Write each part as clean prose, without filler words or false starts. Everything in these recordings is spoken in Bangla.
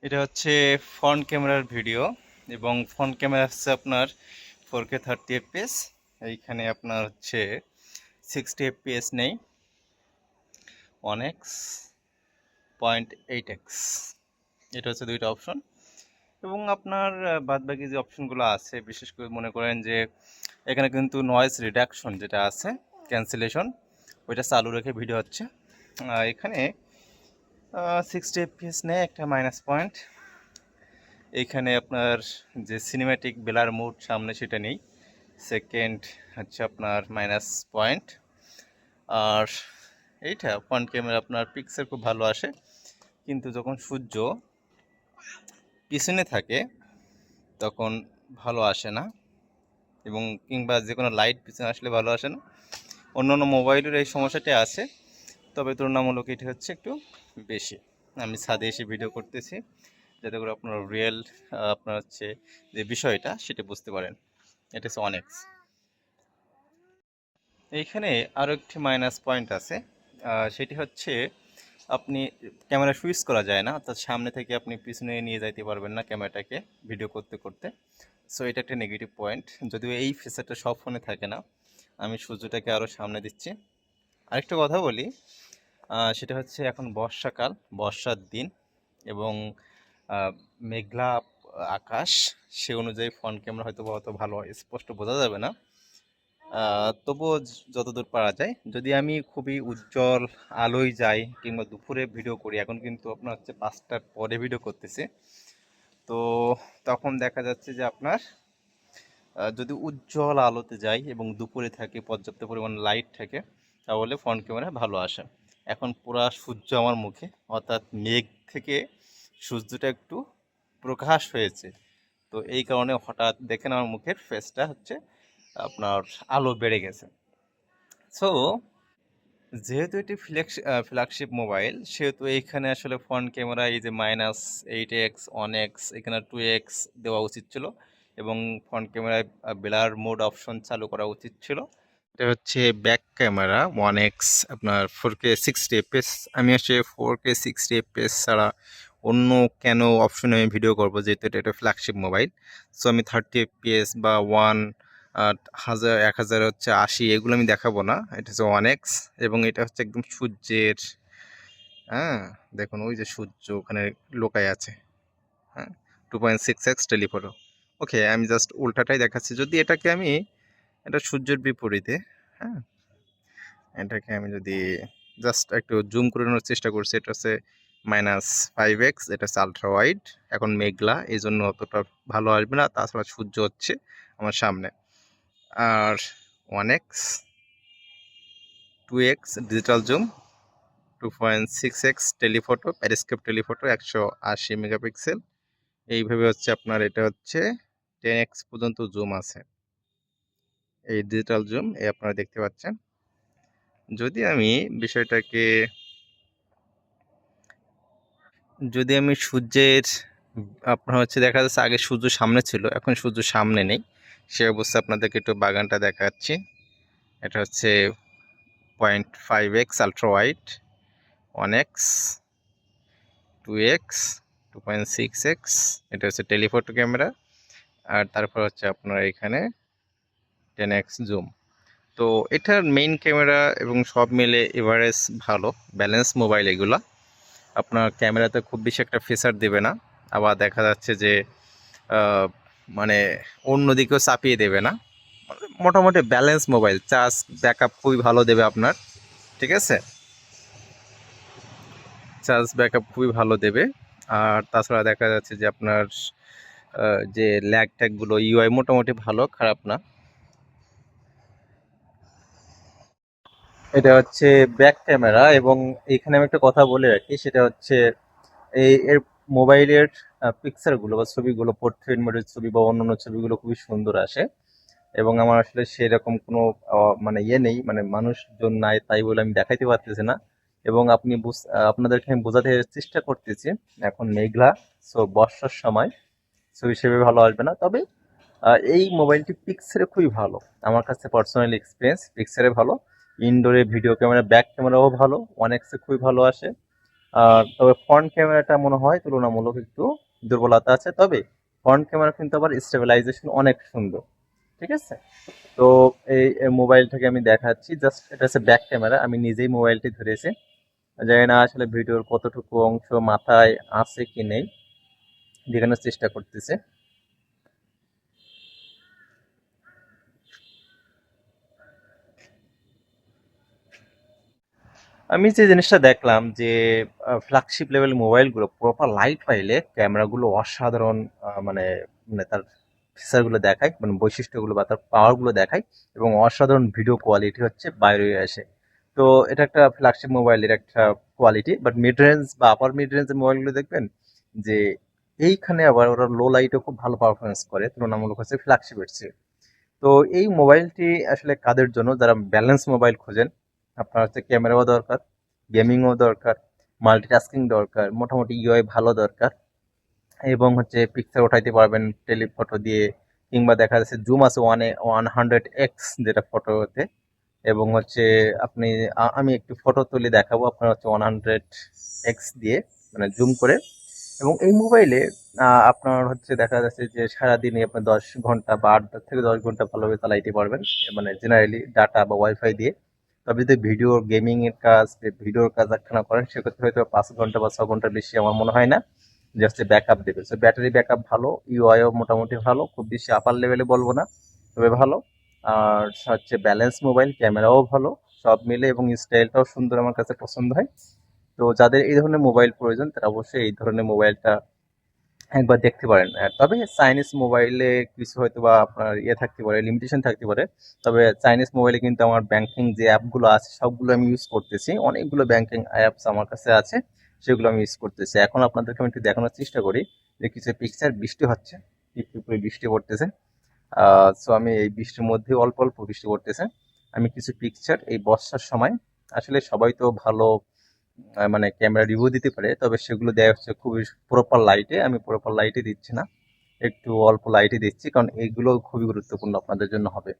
এটা হচ্ছে ফ্রন্ট ক্যামেরার ভিডিও এবং ফ্রন্ট ক্যামেরা হচ্ছে আপনার 4K 30 fps। এইখানে আপনার হচ্ছে 60 fps নেই, 1x 0.8x। এটা হচ্ছে দুইটা অপশন এবং আপনার বাদবাকি যে অপশনগুলো আছে, বিশেষ করে মনে করেন যে এখানে কিন্তু নয়েজ রিডাকশন যেটা আছে, ক্যান্সেলেশন, ওইটা চালু রেখে ভিডিও হচ্ছে। এখানে 60 fps নেই, একটা মাইনাস পয়েন্ট। এইখানে আপনার যে সিনেম্যাটিক ব্লার মোড সামনে সেটা নেই, সেকেন্ড হচ্ছে আপনার মাইনাস পয়েন্ট। আর এইটা ফ্রন্ট ক্যামেরা আপনার পিক্সেল খুব ভালো আসে, কিন্তু যখন সূর্য পিছনে থাকে তখন ভালো আসে না, এবং কিংবা যে কোনো লাইট পিছনে আসলে ভালো আসে না। অন্যান্য মোবাইলের এই সমস্যাটি আছে, তবে তুলনামূলক এটি হচ্ছে একটু বেশি। আমি ছাদে এসে ভিডিও করতেছি যাতে করে আপনার রিয়েল আপনার হচ্ছে যে বিষয়টা সেটা বুঝতে পারেন। এটা হচ্ছে অনেক্স। এইখানে আরও একটি মাইনাস পয়েন্ট আছে, সেটি হচ্ছে আপনি ক্যামেরা সুইচ করা যায় না, অর্থাৎ সামনে থেকে আপনি পিছনে নিয়ে যাইতে পারবেন না ক্যামেরাটাকে ভিডিও করতে করতে। সো এটা একটা নেগেটিভ পয়েন্ট, যদিও এই ফিচারটা সব ফোনে থাকে না। আমি সূর্যটাকে আরও সামনে দিচ্ছি। আরেকটা কথা বলি, সেটা হচ্ছে এখন বর্ষাকাল, বর্ষার দিন এবং মেঘলা আকাশ, সে অনুযায়ী ফ্রন্ট ক্যামেরা হয়তো বা অত ভালো স্পষ্ট বোঝা যাবে না। তবুও যতদূর পারা যায়, যদি আমি খুবই উজ্জ্বল আলোয় যাই কিংবা দুপুরে ভিডিও করি, এখন কিন্তু আপনার হচ্ছে 5টার পরে ভিডিও করতেছে, তো তখন দেখা যাচ্ছে যে আপনার যদি উজ্জ্বল আলোতে যাই এবং দুপুরে থাকে, পর্যাপ্ত পরিমাণ লাইট থাকে, তাহলে ফ্রন্ট ক্যামেরা ভালো আসে। এখন পুরা সূর্য আমার মুখে, অর্থাৎ মেঘ থেকে সূর্যটা একটু প্রকাশ হয়েছে, তো এই কারণে হঠাৎ দেখেন আমার মুখের ফেসটা হচ্ছে আপনার আলো বেড়ে গেছে। সো যেহেতু এটি ফ্ল্যাগশিপ মোবাইল, সেহেতু এইখানে আসলে ফ্রন্ট ক্যামেরা এই যে -8x 1x, এখানে 2x দেওয়া উচিত ছিল এবং ফ্রন্ট ক্যামেরায় ব্লার মোড অপশন চালু করা উচিত ছিল। এটা হচ্ছে ব্যাক ক্যামেরা 1x আপনার 4K 60 fps। আমি আসলে 4K 60 fps ছাড়া অন্য কেন অপশনে আমি ভিডিও করবো, যেহেতু এটা একটা ফ্ল্যাগশিপ মোবাইল। সো আমি 30 fps বা 1000 হচ্ছে 80, এগুলো আমি দেখাবো না। এটা হচ্ছে 1x এবং এটা হচ্ছে একদম সূর্যের, হ্যাঁ দেখুন ওই যে সূর্য ওখানে লোকায় আছে, হ্যাঁ 2.6x টেলিফটো। ওকে, আমি জাস্ট উল্টাটাই দেখাচ্ছি। যদি এটাকে আমি, এটা সূর্যের বিপরীতে, হ্যাঁ এটাকে আমি যদি জাস্ট একটু জুম করে নেওয়ার চেষ্টা করছি, এটা হচ্ছে -5x, এটা হচ্ছে আলট্রা ওয়াইড। এখন মেঘলা, এই জন্য অতটা ভালো আসবে না, তাছাড়া সূর্য হচ্ছে আমার সামনে। আর 1x 2x digital zoom, 2.6x telephoto, periscope telephoto, 180 megapixel. এইভাবে হচ্ছে আপনার এটা হচ্ছে 10x পর্যন্ত জুম আছে, এই ডিজিটাল জুম এই আপনারা দেখতে পাচ্ছেন। যদি আমি বিষয়টাকে, যদি আমি সূর্যের, আপনার হচ্ছে দেখা যাচ্ছে আগে সূর্য সামনে ছিল, এখন সূর্য সামনে নেই, সে অবস্থায় আপনাদেরকে একটু বাগানটা দেখাচ্ছি। এটা হচ্ছে 0.5x ultra wide, 1x 2x 2.6x, এটা হচ্ছে টেলিফটো ক্যামেরা। আর তারপর হচ্ছে আপনার এখানে 10x জুম। তো এটার মেইন ক্যামেরা এবং সব মিলে এভারেজ ভালো, ব্যালেন্স মোবাইল এগুলা। আপনার ক্যামেরাতে খুব বেশি একটা ফিচার দেবে না, আবার দেখা যাচ্ছে যে মানে অন্যদিকেও চাপিয়ে দেবে না। মোটামুটি ব্যালেন্স মোবাইল, চার্জ ব্যাকআপ খুবই ভালো দেবে আপনার, ঠিক আছে, চার্জ ব্যাকআপ খুবই ভালো দেবে। আর তাছাড়া দেখা যাচ্ছে যে আপনার যে ল্যাগ ট্যাগগুলো, ইউআই মোটামুটি ভালো, খারাপ না। এটা হচ্ছে ব্যাক ক্যামেরা এবং এখানে আমি একটা কথা বলে রাখি, সেটা হচ্ছে এই এর মোবাইলের পিকচারগুলো বা ছবিগুলো, পোর্ট্রেট মোডের ছবি বা অন্যান্য ছবিগুলো খুবই সুন্দর আসে। এবং আমার আসলে সেরকম কোনো মানে ইয়ে নেই, মানে মানুষজন নাই তাই বলে আমি দেখাইতে পারতেছি না। এবং আপনাদেরকে আমি বোঝাতে চেষ্টা করতেছি, এখন মেঘলা, সো বর্ষার সময় ছবি সেভাবে ভালো আসবে না। তবে এই মোবাইলটি পিক্সেলে খুবই ভালো, আমার কাছে পার্সোনালি এক্সপিরিয়েন্স, পিক্সেলে ভালো। ইনডোরে ভিডিও ক্যামেরা, ব্যাক ক্যামেরাও ভালো, 1x খুবই ভালো আসে। আর তবে ফ্রন্ট ক্যামেরাটা মনে হয় তুলনামূলক একটু দুর্বলতা আছে, তবে ফ্রন্ট ক্যামেরা কিন্তু আবার স্টেবিলাইজেশন অনেক সুন্দর। ঠিক আছে, তো এই মোবাইলটাকে আমি দেখাচ্ছি, জাস্ট এটা হচ্ছে ব্যাক ক্যামেরা, আমি নিজেই মোবাইলটি ধরেছি, জানি না আসলে ভিডিওর কতটুকু অংশ মাথায় আছে কি নেই, দেখানোর চেষ্টা করতেছে। আমি যে জিনিসটা দেখলাম যে ফ্ল্যাগশিপ লেভেল মোবাইলগুলো প্রপার লাইট পাইলে ক্যামেরাগুলো অসাধারণ, মানে মানে তার ফিচারগুলো দেখায়, মানে বৈশিষ্ট্যগুলো বা তার পাওয়ারগুলো দেখায়, এবং অসাধারণ ভিডিও কোয়ালিটি হচ্ছে বাইরে হয়ে আসে। তো এটা একটা ফ্ল্যাগশিপ মোবাইলের একটা কোয়ালিটি, বাট মিড রেঞ্জ বা আপার মিড রেঞ্জের মোবাইলগুলো দেখবেন যে এইখানে আবার ওরা লো লাইটও খুব ভালো পারফরমেন্স করে তুলনামূলক হচ্ছে ফ্ল্যাগশিপের চেয়ে। তো এই মোবাইলটি আসলে কাদের জন্য, যারা ব্যালেন্স মোবাইল খোঁজেন, আপনার হচ্ছে ক্যামেরাও দরকার, গেমিংও দরকার, মাল্টিটাস্কিং দরকার, মোটামুটি ইউআই ভালো দরকার, এবং হচ্ছে পিকচার উঠাইতে পারবেন টেলিফটো দিয়ে, কিংবা দেখা যাচ্ছে জুম আছে 100x যেটা ফটোতে, এবং হচ্ছে আপনি আমি একটু ফটো তুলে দেখাবো আপনার হচ্ছে 100x দিয়ে, মানে জুম করে। এবং এই মোবাইলে আপনার হচ্ছে দেখা যাচ্ছে যে সারাদিনে আপনি 10 ঘন্টা বা 8 থেকে 10 ঘন্টা ভালোভাবে চালাইতে পারবেন, মানে জেনারেলি ডাটা বা ওয়াইফাই দিয়ে। তবে যদি ভিডিও গেমিং এর কাজ, ভিডিওর কাজ একখানা করেন, সেক্ষেত্রে হয়তো 5 ঘন্টা বা 6 ঘন্টার বেশি আমার মনে হয় না যে হচ্ছে ব্যাকআপ দেবে। তো ব্যাটারি ব্যাকআপ ভালো, ইউআইও মোটামুটি ভালো, খুব বেশি আপার লেভেলে বলবো না, তবে ভালো। আর হচ্ছে ব্যালেন্স মোবাইল, ক্যামেরাও ভালো, সব মিলে, এবং স্টাইলটাও সুন্দর, আমার কাছে পছন্দ হয়। তো যাদের এই ধরনের মোবাইল প্রয়োজন তারা অবশ্যই এই ধরনের মোবাইলটা একবার দেখতে পারেন। তবে চাইনিজ মোবাইলে কিছু হয়তো বা আপনার ইয়ে থাকতে পারে, লিমিটেশন থাকতে পারে। তবে চাইনিজ মোবাইলে কিন্তু আমার ব্যাংকিং যে অ্যাপগুলো আছে সবগুলো আমি ইউজ করতেছি, অনেকগুলো ব্যাংকিং অ্যাপস আমার কাছে আছে, সেগুলো আমি ইউজ করতেছি। এখন আপনাদেরকে আমি একটু দেখানোর চেষ্টা করি যে কিছু পিকচার, বৃষ্টি হচ্ছে, একটু করে বৃষ্টি পড়তেছে। সো আমি এই বৃষ্টির মধ্যে, অল্প অল্প বৃষ্টি পড়তেছে, আমি কিছু পিকচার এই বর্ষার সময়, আসলে সবাই তো ভালো মানে ক্যামেরা রিভিউ দিতে পারে, তবে সেগুলো দেওয়া হচ্ছে খুবই প্রপার লাইটে, আমি প্রপার লাইটে দিচ্ছি না, একটু অল্প লাইটে দিচ্ছি, কারণ এইগুলো খুবই গুরুত্বপূর্ণ আপনাদের জন্য হবে।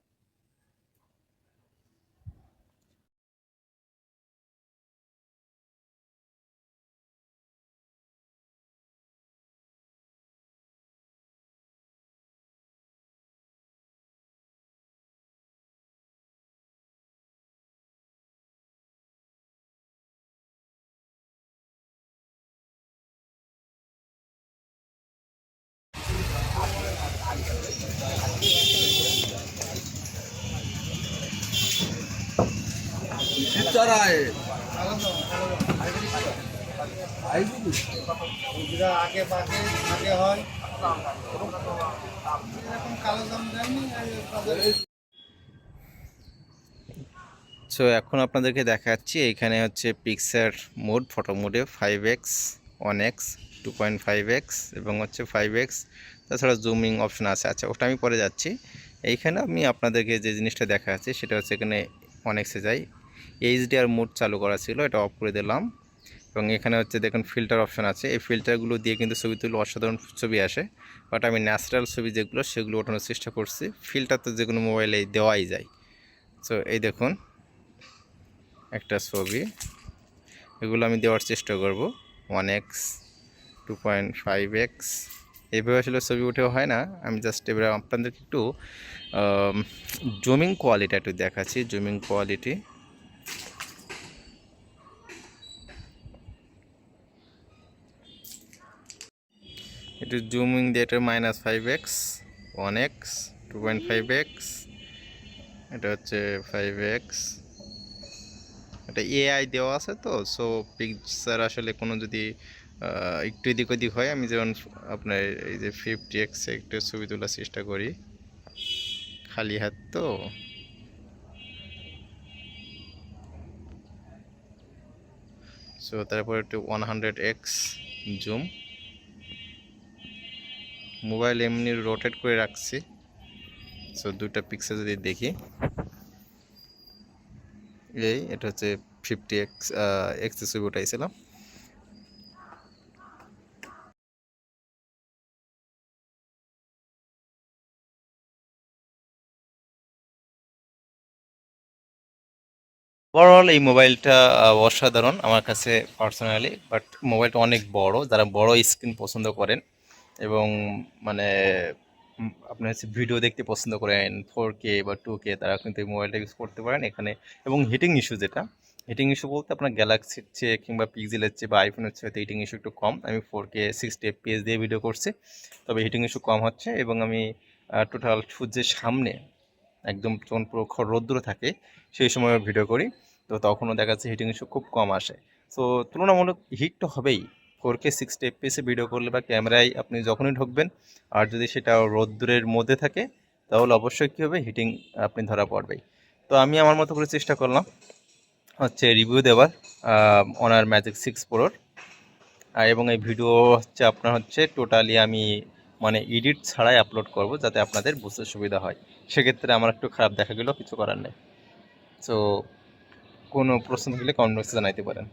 চড়ায় আগে পাকে আগে হয় এরকম কালো দাম দেয়নি সো এখন আপনাদেরকে দেখাচ্ছি, এখানে হচ্ছে পিকচার মোড, ফটো মোডে 5x, 1x, 2.5x এবং হচ্ছে 5x, তাছাড়া জুমিং অপশন আছে। আচ্ছা, ওটা আমি পরে যাচ্ছি। এইখানে আমি আপনাদেরকে যে জিনিসটা দেখাচ্ছি সেটা হচ্ছে এখানে 1xে যাই, এইচডিআর মোড চালু করা ছিল, এটা অফ করে দিলাম। এবং এখানে হচ্ছে দেখুন ফিল্টার অপশন আছে, এই ফিল্টারগুলো দিয়ে কিন্তু ছবি তুললে অসাধারণ ছবি আসে, বাট আমি ন্যাচারাল ছবি যেগুলো সেগুলো ওঠানোর চেষ্টা করছি। ফিল্টার তো যে কোনো মোবাইলে দেওয়াই যায়। সো এই দেখুন একটা ছবি, এগুলো আমি দেওয়ার চেষ্টা করব। 1x, 2.5x, এইভাবে আসলে ছবি উঠেও হয় না। আমি জাস্ট এবার আপনাদেরকে একটু জুমিং কোয়ালিটি একটু দেখাচ্ছি। জুমিং কোয়ালিটি, একটু জুমিং দিয়ে, এটা -5x, 1x, 2.5x, এটা হচ্ছে 5x। এটা এআই দেওয়া আছে তো, সো পিকচার আসলে কোনো যদি একটু এদিক ওদিক হয়, আমি যেমন আপনার এই যে 50x একটু ছবি তোলার চেষ্টা করি, খালি হাত তো। সো তারপর একটু 100x জুম, মোবাইল এমনি রোটেট করে রাখছি। সো দুটা পিক্সেল যদি দেখি, এটা হচ্ছে 50x এক্স ছবি উঠাইছিলাম। ওভারঅল এই মোবাইলটা অসাধারণ আমার কাছে পার্সোনালি, বাট মোবাইলটা অনেক বড়। যারা বড় স্ক্রিন পছন্দ করেন এবং মানে আপনার হচ্ছে ভিডিও দেখতে পছন্দ করেন 4K বা 2K, তারা কিন্তু এই মোবাইলটা ইউজ করতে পারেন এখানে। এবং হিটিং ইস্যু যেটা, হিটিং ইস্যু বলতে আপনার গ্যালাক্সির চেয়ে কিংবা পিক্সেলের চেয়ে বা আইফোনের চেয়ে হয়তো হিটিং ইস্যু একটু কম। আমি 4K 60 FPS দিয়ে ভিডিও করছি, তবে হিটিং ইস্যু কম হচ্ছে। এবং আমি টোটাল সূর্যের সামনে একদম যখন পুরো রৌদ্র থাকে সেই সময় ভিডিও করি, তো তখনও দেখা যাচ্ছে হিটিং ইস্যু খুব কম আসে। সো তুলনামূলক হিট তো হবেই 4K 60 FPS ভিডিও করলে বা ক্যামেরায় আপনি যখনই ঢুকবেন, আর যদি সেটা রৌদ্রের মধ্যে থাকে তাহলে অবশ্যই কী হবে, হিটিং আপনি ধরা পড়বেই। তো আমি আমার মতো করে চেষ্টা করলাম হচ্ছে রিভিউ দেওয়ার অনার ম্যাজিক 6 প্রোর। এবং এই ভিডিও হচ্ছে আপনার হচ্ছে টোটালি আমি মানে এডিট ছাড়াই আপলোড করব, যাতে আপনাদের বুঝতে সুবিধা হয়। সেক্ষেত্রে আমার একটু খারাপ দেখা গেলেও কিছু করার নেই। সো কোনো প্রশ্ন থাকলে কমেন্ট বক্সে জানাইতে পারেন।